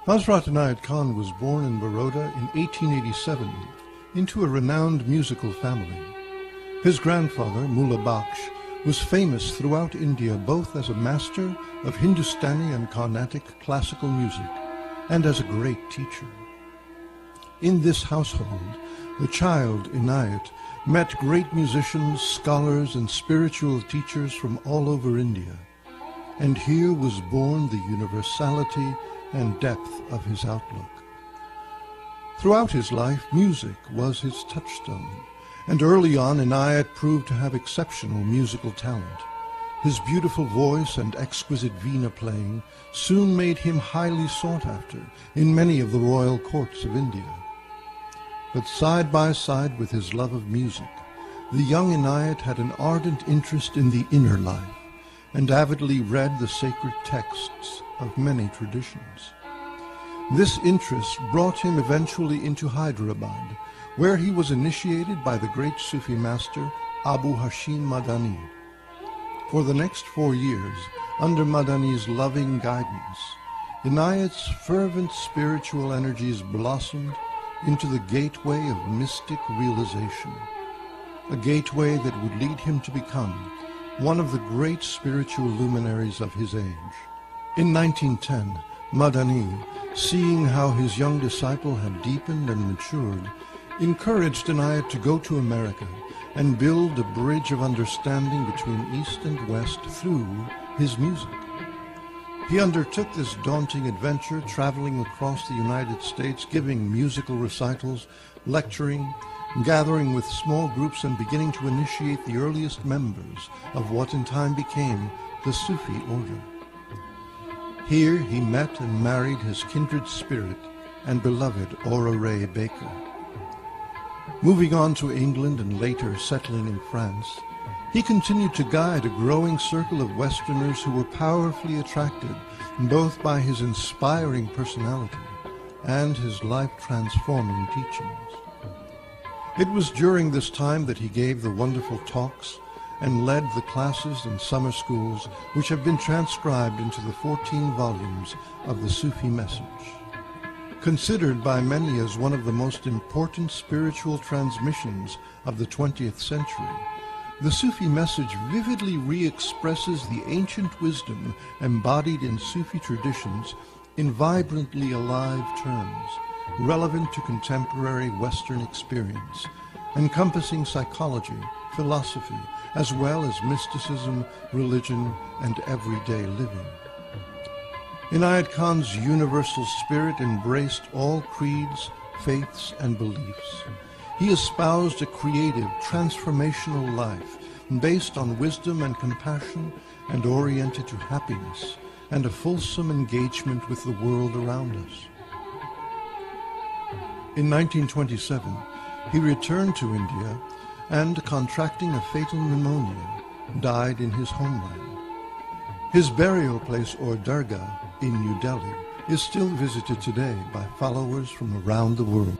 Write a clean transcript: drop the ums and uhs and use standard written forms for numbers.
Hazrat Inayat Khan was born in Baroda in 1887 into a renowned musical family. His grandfather, Mullah Bakhsh, was famous throughout India both as a master of Hindustani and Carnatic classical music and as a great teacher. In this household, the child, Inayat, met great musicians, scholars, and spiritual teachers from all over India, and here was born the universality and depth of his outlook. Throughout his life, music was his touchstone, and early on Inayat proved to have exceptional musical talent. His beautiful voice and exquisite veena playing soon made him highly sought after in many of the royal courts of India. But side by side with his love of music, the young Inayat had an ardent interest in the inner life and avidly read the sacred texts of many traditions. This interest brought him eventually into Hyderabad, where he was initiated by the great Sufi master Abu Hashim Madani. For the next 4 years, under Madani's loving guidance, Inayat's fervent spiritual energies blossomed into the gateway of mystic realization, a gateway that would lead him to become one of the great spiritual luminaries of his age. In 1910, Madani, seeing how his young disciple had deepened and matured, encouraged Inayat to go to America and build a bridge of understanding between East and West through his music. He undertook this daunting adventure, traveling across the United States, giving musical recitals, lecturing, gathering with small groups, and beginning to initiate the earliest members of what in time became the Sufi order. Here he met and married his kindred spirit and beloved Aura Ray Baker. Moving on to England and later settling in France, he continued to guide a growing circle of Westerners who were powerfully attracted both by his inspiring personality and his life-transforming teachings. It was during this time that he gave the wonderful talks and led the classes and summer schools which have been transcribed into the 14 volumes of the Sufi message. Considered by many as one of the most important spiritual transmissions of the 20th century, the Sufi message vividly re-expresses the ancient wisdom embodied in Sufi traditions in vibrantly alive terms, relevant to contemporary Western experience, encompassing psychology, philosophy, as well as mysticism, religion, and everyday living. Inayat Khan's universal spirit embraced all creeds, faiths, and beliefs. He espoused a creative, transformational life based on wisdom and compassion and oriented to happiness and a fulsome engagement with the world around us. In 1927, he returned to India and, contracting a fatal pneumonia, died in his homeland. His burial place, or dargah, in New Delhi, is still visited today by followers from around the world.